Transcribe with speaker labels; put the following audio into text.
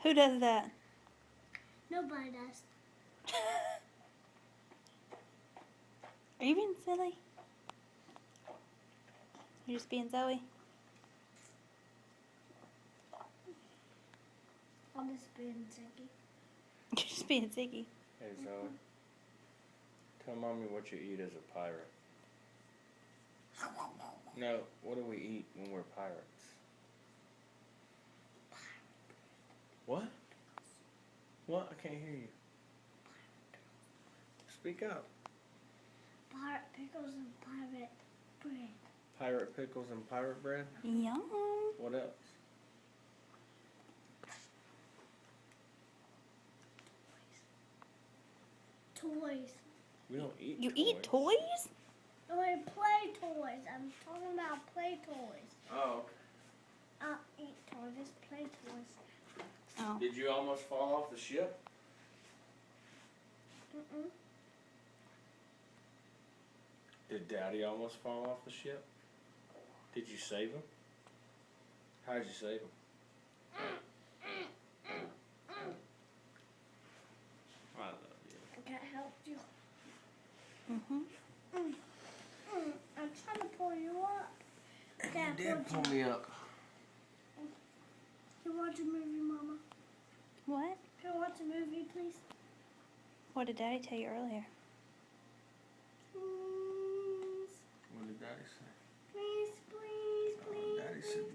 Speaker 1: Who does that?
Speaker 2: Nobody does.
Speaker 1: Are you being silly? You're just being Zoe?
Speaker 2: I'm just being Ziggy.
Speaker 1: You're just being Ziggy.
Speaker 3: Hey Zoe, tell mommy what you eat as a pirate. No, what do we eat when we're pirates? What? What? I can't hear you. Speak up.
Speaker 2: Pirate pickles and pirate bread.
Speaker 3: Pirate pickles and pirate bread?
Speaker 1: Yum.
Speaker 3: What else?
Speaker 2: Toys.
Speaker 3: We don't eat
Speaker 1: You
Speaker 3: toys.
Speaker 1: eat toys?
Speaker 2: No, I play toys. I'm talking about play toys.
Speaker 3: Oh,
Speaker 2: I'll eat toys. Just play toys.
Speaker 1: Oh.
Speaker 3: did you almost fall off the ship?
Speaker 2: Mm-mm.
Speaker 3: Did Daddy almost fall off the ship? Did you save him? How did you save him? I love you.
Speaker 2: I can't help you.
Speaker 1: Mm-hmm.
Speaker 2: I'm trying to pull you up. Can't
Speaker 3: You did
Speaker 2: pull
Speaker 3: pull me up.
Speaker 2: you. Watch a movie, Mama.
Speaker 1: What?
Speaker 2: Can I watch a movie, please?
Speaker 1: What did Daddy tell you earlier?
Speaker 2: Please.
Speaker 3: What did Daddy say?
Speaker 2: Please, please, please.
Speaker 3: Daddy said